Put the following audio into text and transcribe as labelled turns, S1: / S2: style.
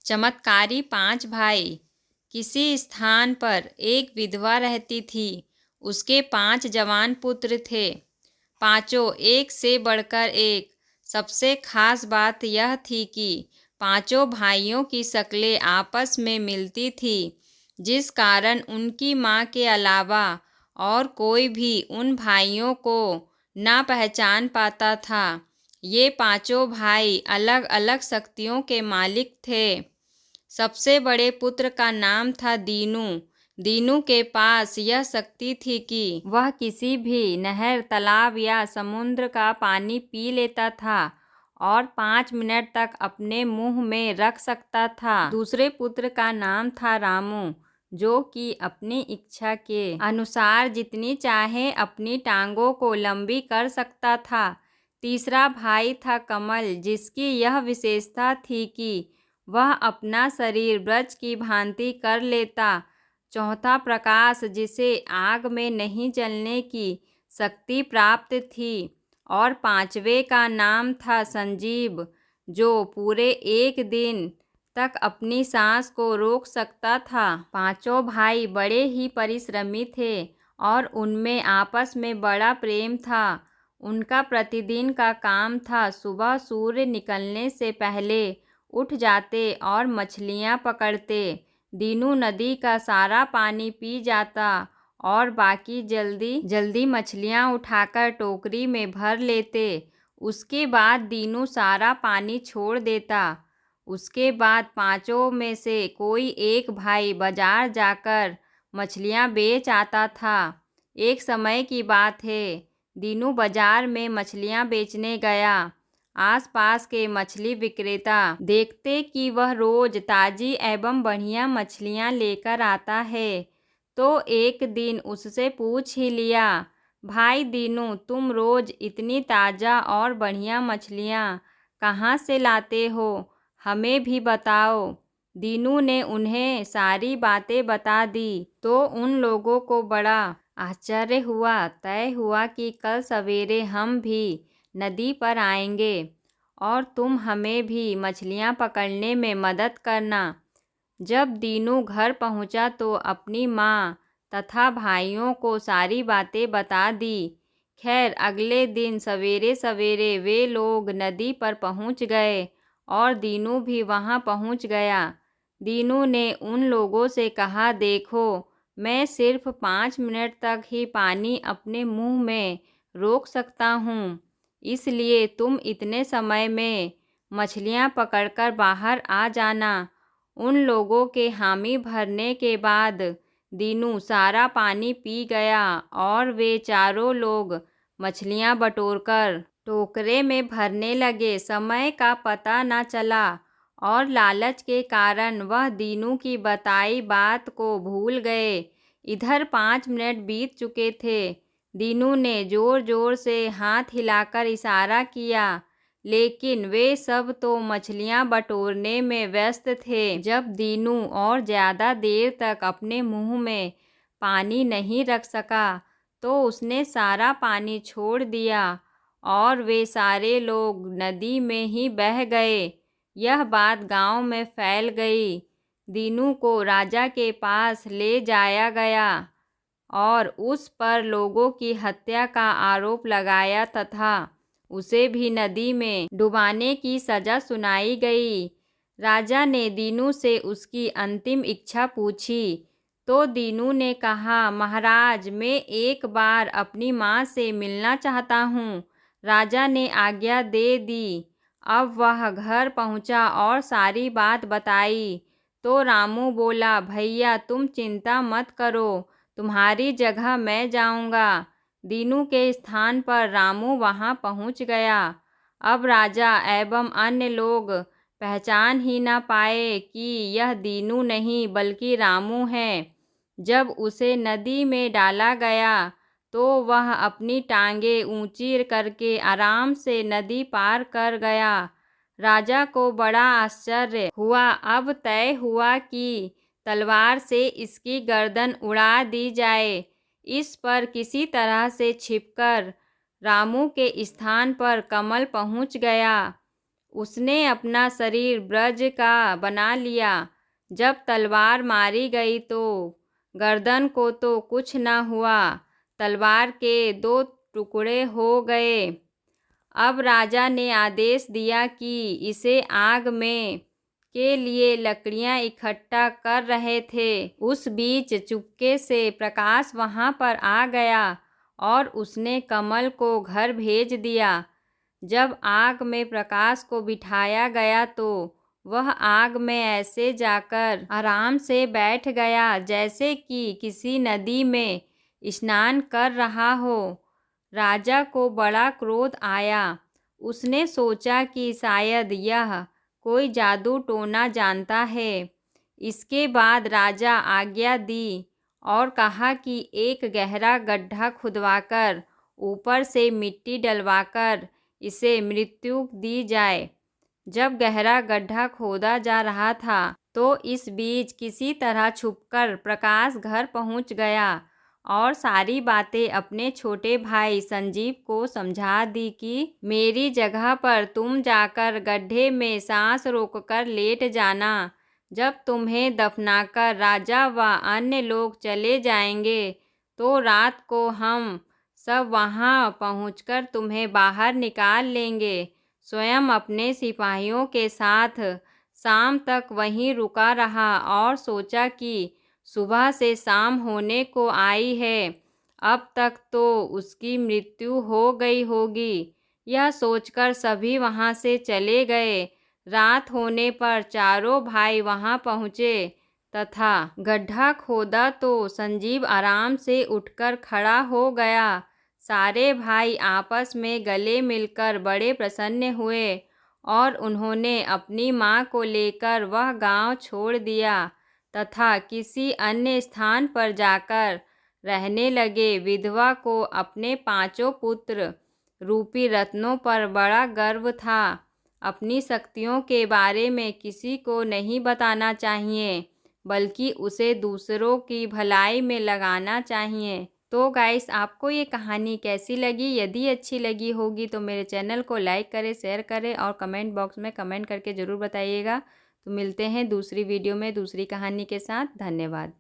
S1: चमत्कारी 5 भाई। किसी स्थान पर एक विधवा रहती थी। उसके 5 जवान पुत्र थे। पांचों एक से बढ़कर एक। सबसे खास बात यह थी कि पांचों भाइयों की शक्लें आपस में मिलती थी, जिस कारण उनकी मां के अलावा और कोई भी उन भाइयों को ना पहचान पाता था। ये पांचों भाई अलग अलग शक्तियों के मालिक थे। सबसे बड़े पुत्र का नाम था दीनू। दीनू के पास यह शक्ति थी कि वह किसी भी नहर, तालाब या समुद्र का पानी पी लेता था और 5 मिनट तक अपने मुंह में रख सकता था। दूसरे पुत्र का नाम था रामू, जो कि अपनी इच्छा के अनुसार जितनी चाहे अपनी टांगों को लंबी कर सकता था। तीसरा भाई था कमल, जिसकी यह विशेषता थी कि वह अपना शरीर वृक्ष की भांति कर लेता। चौथा प्रकाश, जिसे आग में नहीं जलने की शक्ति प्राप्त थी। और पांचवे का नाम था संजीव, जो पूरे एक दिन तक अपनी सांस को रोक सकता था। पांचों भाई बड़े ही परिश्रमी थे और उनमें आपस में बड़ा प्रेम था। उनका प्रतिदिन का काम था सुबह सूर्य निकलने से पहले उठ जाते और मछलियां पकड़ते। दीनू नदी का सारा पानी पी जाता और बाकी जल्दी जल्दी मछलियां उठाकर टोकरी में भर लेते। उसके बाद दीनू सारा पानी छोड़ देता। उसके बाद पांचों में से कोई एक भाई बाजार जाकर मछलियां बेच आता था। एक समय की बात है, दीनू बाजार में मछलियां बेचने गया। आसपास के मछली विक्रेता देखते कि वह रोज ताजी एवं बढ़िया मछलियां लेकर आता है, तो एक दिन उससे पूछ ही लिया, भाई दीनू, तुम रोज इतनी ताज़ा और बढ़िया मछलियां कहाँ से लाते हो? हमें भी बताओ। दीनू ने उन्हें सारी बातें बता दी तो उन लोगों को बड़ा आश्चर्य हुआ। तय हुआ कि कल सवेरे हम भी नदी पर आएंगे और तुम हमें भी मछलियां पकड़ने में मदद करना। जब दीनू घर पहुंचा तो अपनी माँ तथा भाइयों को सारी बातें बता दी। खैर, अगले दिन सवेरे सवेरे वे लोग नदी पर पहुंच गए और दीनू भी वहां पहुंच गया। दीनू ने उन लोगों से कहा, देखो, मैं सिर्फ 5 मिनट तक ही पानी अपने मुंह में रोक सकता हूँ, इसलिए तुम इतने समय में मछलियाँ पकड़कर बाहर आ जाना। उन लोगों के हामी भरने के बाद दीनू सारा पानी पी गया और वे चारों लोग मछलियाँ बटोरकर टोकरे में भरने लगे। समय का पता न चला और लालच के कारण वह दीनू की बताई बात को भूल गए। इधर 5 मिनट बीत चुके थे। दीनू ने जोर जोर से हाथ हिलाकर इशारा किया, लेकिन वे सब तो मछलियां बटोरने में व्यस्त थे। जब दीनू और ज़्यादा देर तक अपने मुंह में पानी नहीं रख सका तो उसने सारा पानी छोड़ दिया और वे सारे लोग नदी में ही बह गए। यह बात गांव में फैल गई। दीनू को राजा के पास ले जाया गया और उस पर लोगों की हत्या का आरोप लगाया तथा उसे भी नदी में डुबाने की सज़ा सुनाई गई। राजा ने दीनू से उसकी अंतिम इच्छा पूछी तो दीनू ने कहा, महाराज, मैं एक बार अपनी माँ से मिलना चाहता हूँ। राजा ने आज्ञा दे दी। अब वह घर पहुँचा और सारी बात बताई तो रामू बोला, भैया, तुम चिंता मत करो, तुम्हारी जगह मैं जाऊंगा। दीनू के स्थान पर रामू वहां पहुंच गया। अब राजा एवं अन्य लोग पहचान ही न पाए कि यह दीनू नहीं बल्कि रामू है। जब उसे नदी में डाला गया तो वह अपनी टांगें ऊंची करके आराम से नदी पार कर गया। राजा को बड़ा आश्चर्य हुआ। अब तय हुआ कि तलवार से इसकी गर्दन उड़ा दी जाए। इस पर किसी तरह से छिपकर रामू के स्थान पर कमल पहुंच गया। उसने अपना शरीर ब्रज का बना लिया। जब तलवार मारी गई तो गर्दन को तो कुछ न हुआ, तलवार के 2 टुकड़े हो गए। अब राजा ने आदेश दिया कि इसे आग में के लिए लकड़ियां इकट्ठा कर रहे थे। उस बीच चुपके से प्रकाश वहां पर आ गया और उसने कमल को घर भेज दिया। जब आग में प्रकाश को बिठाया गया तो वह आग में ऐसे जाकर आराम से बैठ गया जैसे कि किसी नदी में स्नान कर रहा हो। राजा को बड़ा क्रोध आया। उसने सोचा कि शायद यह कोई जादू टोना जानता है। इसके बाद राजा आज्ञा दी और कहा कि एक गहरा गड्ढा खुदवाकर ऊपर से मिट्टी डलवाकर इसे मृत्यु दी जाए। जब गहरा गड्ढा खोदा जा रहा था तो इस बीच किसी तरह छुपकर प्रकाश घर पहुंच गया और सारी बातें अपने छोटे भाई संजीव को समझा दी कि मेरी जगह पर तुम जाकर गड्ढे में सांस रोककर लेट जाना। जब तुम्हें दफनाकर राजा व अन्य लोग चले जाएंगे तो रात को हम सब वहां पहुंचकर तुम्हें बाहर निकाल लेंगे। स्वयं अपने सिपाहियों के साथ शाम तक वहीं रुका रहा और सोचा कि सुबह से शाम होने को आई है, अब तक तो उसकी मृत्यु हो गई होगी। यह सोचकर सभी वहां से चले गए। रात होने पर चारों भाई वहां पहुंचे तथा गड्ढा खोदा तो संजीव आराम से उठकर खड़ा हो गया। सारे भाई आपस में गले मिलकर बड़े प्रसन्न हुए और उन्होंने अपनी मां को लेकर वह गांव छोड़ दिया तथा किसी अन्य स्थान पर जाकर रहने लगे। विधवा को अपने 5 पुत्र रूपी रत्नों पर बड़ा गर्व था। अपनी शक्तियों के बारे में किसी को नहीं बताना चाहिए, बल्कि उसे दूसरों की भलाई में लगाना चाहिए। तो गाइस, आपको ये कहानी कैसी लगी? यदि अच्छी लगी होगी तो मेरे चैनल को लाइक करें, शेयर करें और कमेंट बॉक्स में कमेंट करके ज़रूर बताइएगा। तो मिलते हैं दूसरी वीडियो में दूसरी कहानी के साथ। धन्यवाद।